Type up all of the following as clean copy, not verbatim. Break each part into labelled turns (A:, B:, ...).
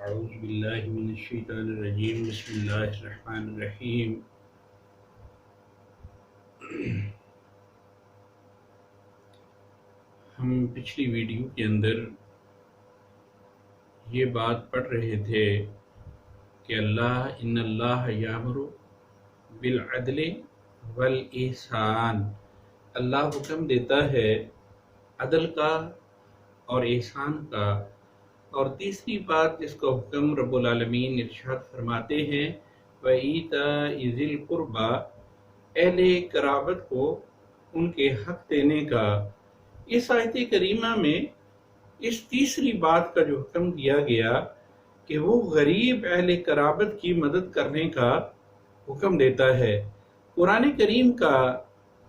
A: اعوذ باللہ من الشیطان الرجیم بسم اللہ الرحمن الرحیم۔ ہم پچھلی ویڈیو کے اندر یہ بات پڑھ رہے تھے کہ ان اللہ یامر بالعدل والاحسان، اللہ حکم دیتا ہے عدل کا اور احسان کا، اور تیسری بات جس کا حکم رب العالمین ارشاد فرماتے ہیں وَإِيتَاءِ ذِي الْقُرْبَى، اہل قرابت کو ان کے حق دینے کا۔ اس آیت کریمہ میں اس تیسری بات کا جو حکم دیا گیا کہ وہ غریب اہل قرابت کی مدد کرنے کا حکم دیتا ہے۔ قرآن کریم کا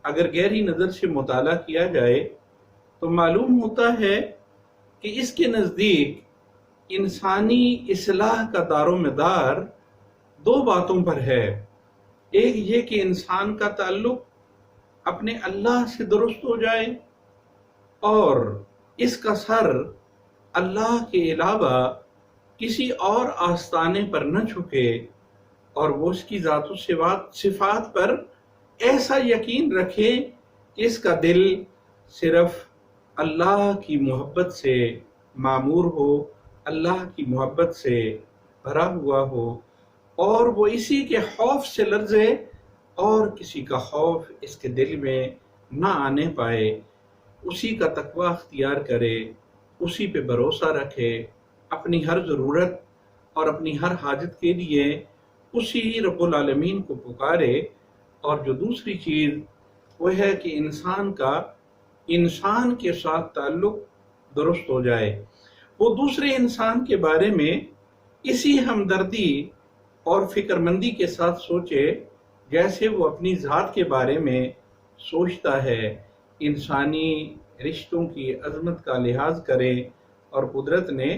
A: اگر گہری نظر سے مطالعہ کیا جائے تو معلوم ہوتا ہے کہ اس کے نزدیک انسانی اصلاح کا دار و مدار دو باتوں پر ہے۔ ایک یہ کہ انسان کا تعلق اپنے اللہ سے درست ہو جائے اور اس کا سر اللہ کے علاوہ کسی اور آستانے پر نہ جھکے، اور وہ اس کی ذات و صفات پر ایسا یقین رکھے کہ اس کا دل صرف اللہ کی محبت سے معمور ہو، اللہ کی محبت سے بھرا ہوا ہو، اور وہ اسی کے خوف سے لرزے اور کسی کا خوف اس کے دل میں نہ آنے پائے، اسی کا تقوی اختیار کرے، اسی پہ بھروسہ رکھے، اپنی ہر ضرورت اور اپنی ہر حاجت کے لیے اسی رب العالمین کو پکارے۔ اور جو دوسری چیز وہ ہے کہ انسان کا انسان کے ساتھ تعلق درست ہو جائے، وہ دوسرے انسان کے بارے میں اسی ہمدردی اور فکر مندی کے ساتھ سوچے جیسے وہ اپنی ذات کے بارے میں سوچتا ہے، انسانی رشتوں کی عظمت کا لحاظ کرے۔ اور قدرت نے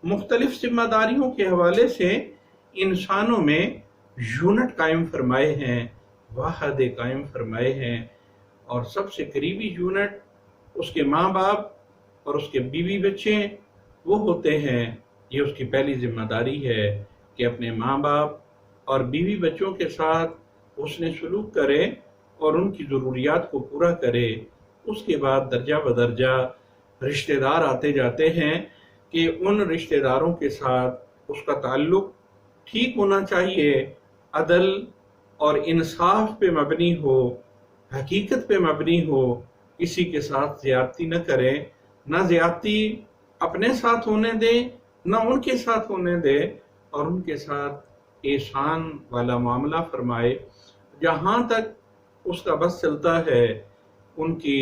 A: مختلف ذمہ داریوں کے حوالے سے انسانوں میں یونٹ قائم فرمائے ہیں، واحد قائم فرمائے ہیں، اور سب سے قریبی یونٹ اس کے ماں باپ اور اس کے بیوی بچے وہ ہوتے ہیں۔ یہ اس کی پہلی ذمہ داری ہے کہ اپنے ماں باپ اور بیوی بچوں کے ساتھ اس نے سلوک کرے اور ان کی ضروریات کو پورا کرے۔ اس کے بعد درجہ بدرجہ رشتہ دار آتے جاتے ہیں کہ ان رشتہ داروں کے ساتھ اس کا تعلق ٹھیک ہونا چاہیے، عدل اور انصاف پہ مبنی ہو، حقیقت پہ مبنی ہو، کسی کے ساتھ زیادتی نہ کرے، نہ زیادتی اپنے ساتھ ہونے دے نہ ان کے ساتھ ہونے دے، اور ان کے ساتھ احسان والا معاملہ فرمائے۔ جہاں تک اس کا بس چلتا ہے ان کی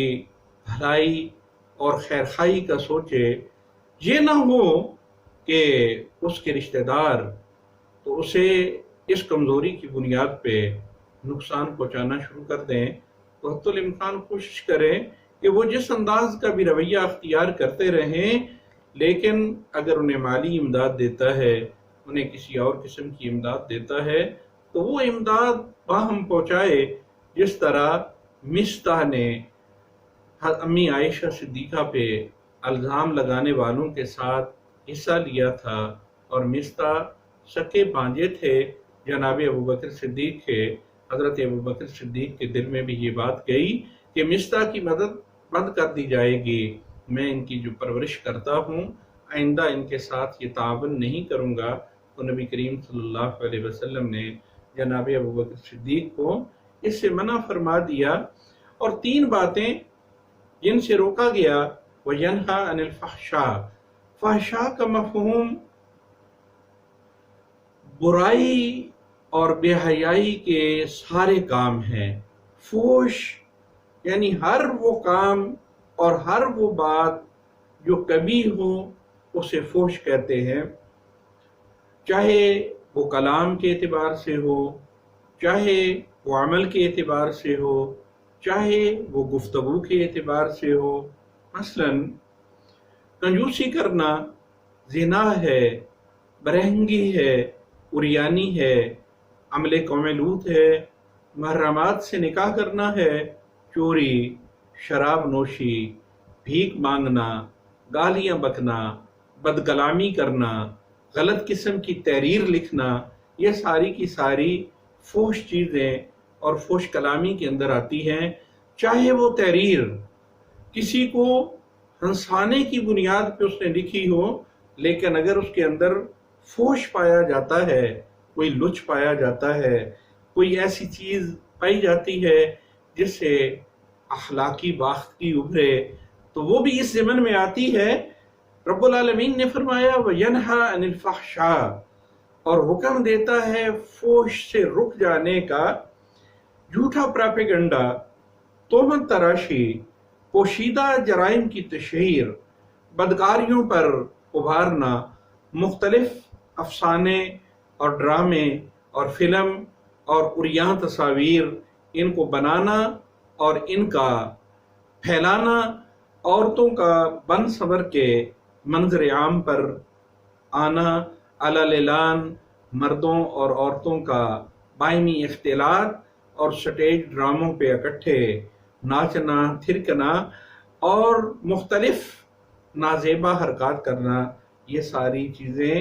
A: بھلائی اور خیرخواہی کا سوچے۔ یہ نہ ہو کہ اس کے رشتہ دار تو اسے اس کمزوری کی بنیاد پہ نقصان پہنچانا شروع کر دیں، تو حتی الامکان کوشش کریں کہ وہ جس انداز کا بھی رویہ اختیار کرتے رہیں، لیکن اگر انہیں مالی امداد دیتا ہے، انہیں کسی اور قسم کی امداد دیتا ہے، تو وہ امداد باہم پہنچائے، جس طرح مصطح نے امی عائشہ صدیقہ پہ الزام لگانے والوں کے ساتھ حصہ لیا تھا، اور مصطح سکے بھانجے تھے جناب ابوبکر صدیق کے۔ حضرت ابوبکر صدیق کے دل میں بھی یہ بات گئی کہ مصطح کی مدد بند کر دی جائے گی، میں ان کی جو پرورش کرتا ہوں آئندہ ان کے ساتھ یہ تعاون نہیں کروں گا۔ تو نبی کریم صلی اللہ علیہ وسلم نے جناب ابوبکر صدیق کو اس سے منع فرما دیا۔ اور تین باتیں جن سے روکا گیا، وَيَنْهَا عَنِ الْفَحْشَاءِ، فحشاء کا مفہوم برائی اور بے حیائی کے سارے کام ہیں۔ فحش یعنی ہر وہ کام اور ہر وہ بات جو کبیح ہو اسے فحش کہتے ہیں، چاہے وہ کلام کے اعتبار سے ہو، چاہے وہ عمل کے اعتبار سے ہو، چاہے وہ گفتگو کے اعتبار سے ہو۔ مثلا کنجوسی کرنا زنا ہے، برہنگی ہے، عریانی ہے، عمل قوم لوط ہے، محرمات سے نکاح کرنا ہے، چوری، شراب نوشی، بھیک مانگنا، گالیاں بکنا، بد کلامی کرنا، غلط قسم کی تحریر لکھنا، یہ ساری کی ساری فحش چیزیں اور فحش کلامی کے اندر آتی ہیں۔ چاہے وہ تحریر کسی کو ہنسانے کی بنیاد پہ اس نے لکھی ہو، لیکن اگر اس کے اندر فحش پایا جاتا ہے، کوئی لچ پایا جاتا ہے، کوئی ایسی چیز پائی جاتی ہے جس سے اخلاقی باختگی ابھرے، تو وہ بھی اس ضمن میں آتی ہے۔ رب العالمین نے فرمایا وَيَنْهَا عَنِ الْفَحْشَاءِ، اور حکم دیتا ہے فحش سے رک جانے کا۔ جھوٹا پراپیگنڈا، تہمت تراشی، پوشیدہ جرائم کی تشہیر، بدکاریوں پر ابھارنا، مختلف افسانے اور ڈرامے اور فلم اور عریاں تصاویر ان کو بنانا اور ان کا پھیلانا، عورتوں کا بن سنور کے منظر عام پر آنا، علی اعلان مردوں اور عورتوں کا باہمی اختلاط اور سٹیج ڈراموں پہ اکٹھے ناچنا، تھرکنا اور مختلف نازیبا حرکات کرنا، یہ ساری چیزیں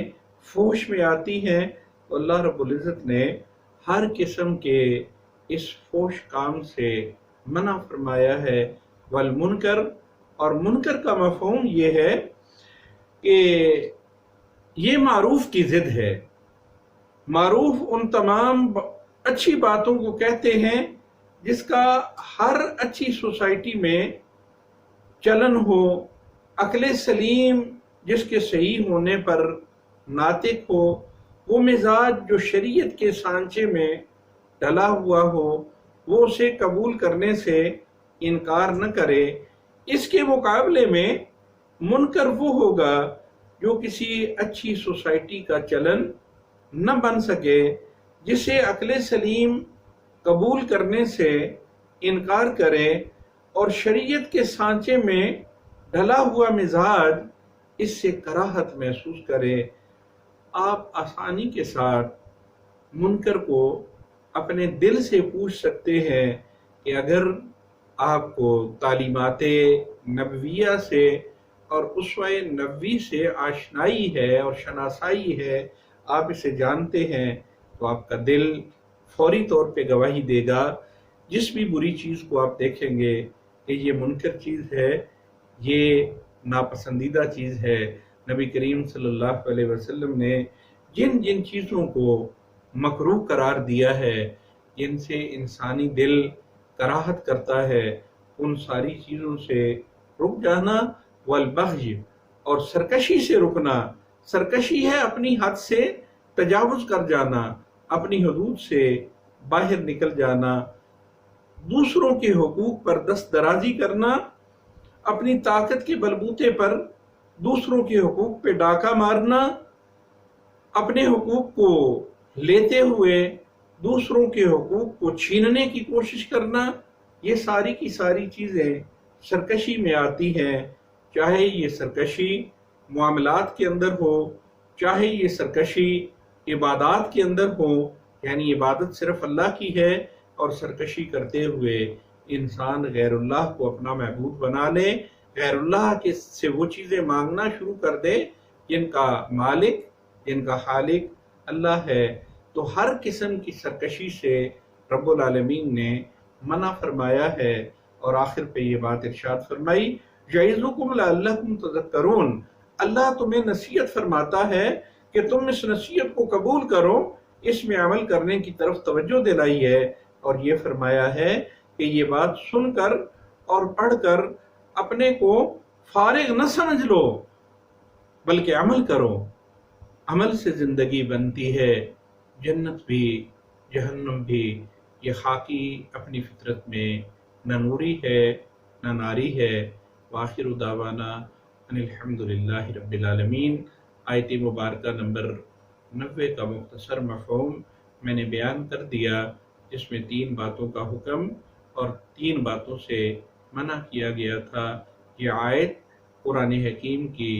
A: فحش میں آتی ہیں۔ اللہ رب العزت نے ہر قسم کے اس فحش کام سے منع فرمایا ہے۔ والمنکر، اور منکر کا مفہوم یہ ہے کہ یہ معروف کی ضد ہے۔ معروف ان تمام اچھی باتوں کو کہتے ہیں جس کا ہر اچھی سوسائٹی میں چلن ہو، عقل سلیم جس کے صحیح ہونے پر ناطق ہو، وہ مزاج جو شریعت کے سانچے میں ڈلا ہوا ہو، وہ اسے قبول کرنے سے انکار نہ کرے۔ اس کے مقابلے میں منکر وہ ہوگا جو کسی اچھی سوسائٹی کا چلن نہ بن سکے، جسے عقل سلیم قبول کرنے سے انکار کرے اور شریعت کے سانچے میں ڈھلا ہوا مزاج اس سے کراہت محسوس کرے۔ آپ آسانی کے ساتھ منکر کو اپنے دل سے پوچھ سکتے ہیں کہ اگر آپ کو تعلیمات نبویہ سے اور اسوہ نبوی سے آشنائی ہے اور شناسائی ہے، آپ اسے جانتے ہیں، تو آپ کا دل فوری طور پہ گواہی دے گا۔ جس بھی بری چیز کو آپ دیکھیں گے کہ یہ منکر چیز ہے، یہ ناپسندیدہ چیز ہے، نبی کریم صلی اللہ علیہ وسلم نے جن جن چیزوں کو مکروہ قرار دیا ہے، جن سے انسانی دل کراہت کرتا ہے، ان ساری چیزوں سے رک جانا۔ والبغی، اور سرکشی سے رکنا۔ سرکشی ہے اپنی حد سے تجاوز کر جانا، اپنی حدود سے باہر نکل جانا، دوسروں کے حقوق پر دست درازی کرنا، اپنی طاقت کے بلبوتے پر دوسروں کے حقوق پہ ڈاکہ مارنا، اپنے حقوق کو لیتے ہوئے دوسروں کے حقوق کو چھیننے کی کوشش کرنا، یہ ساری کی ساری چیزیں سرکشی میں آتی ہیں۔ چاہے یہ سرکشی معاملات کے اندر ہو، چاہے یہ سرکشی عبادات کے اندر ہو، یعنی عبادت صرف اللہ کی ہے اور سرکشی کرتے ہوئے انسان غیر اللہ کو اپنا معبود بنا لے، غیر اللہ کے سے وہ چیزیں مانگنا شروع کر دے جن کا مالک، جن کا خالق اللہ ہے، تو ہر قسم کی سرکشی سے رب العالمین نے منع فرمایا ہے۔ اور آخر پہ یہ بات ارشاد فرمائی یعظکم لعلکم تذکرون، اللہ تمہیں نصیحت فرماتا ہے کہ تم اس نصیحت کو قبول کرو، اس میں عمل کرنے کی طرف توجہ دلائی ہے، اور یہ فرمایا ہے کہ یہ بات سن کر اور پڑھ کر اپنے کو فارغ نہ سمجھ لو، بلکہ عمل کرو۔ عمل سے زندگی بنتی ہے، جنت بھی جہنم بھی۔ یہ خاکی اپنی فطرت میں نہ نوری ہے نہ ناری ہے۔ وآخر دعوانا ان الحمدللہ رب العالمین۔ آیت مبارکہ نمبر 90 کا مختصر مفہوم میں نے بیان کر دیا، جس میں 3 باتوں کا حکم اور 3 باتوں سے منع کیا گیا تھا۔ یہ آیت قرآن حکیم کی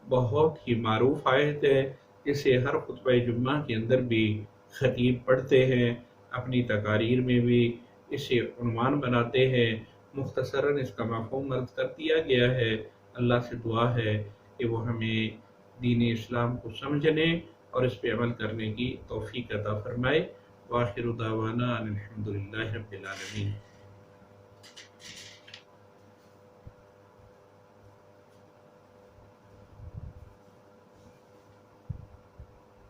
A: بہت ہی معروف آیت ہے، جسے ہر خطبہ جمعہ کے اندر بھی خطیب پڑھتے ہیں، اپنی تقاریر میں بھی اسے عنوان بناتے ہیں۔ مختصراً اس کا مفہوم عرض کر دیا گیا ہے۔ اللہ سے دعا ہے کہ وہ ہمیں دین اسلام کو سمجھنے اور اس پہ عمل کرنے کی توفیق عطا فرمائے۔ وآخر دعوانا ان الحمد للہ رب العالمین۔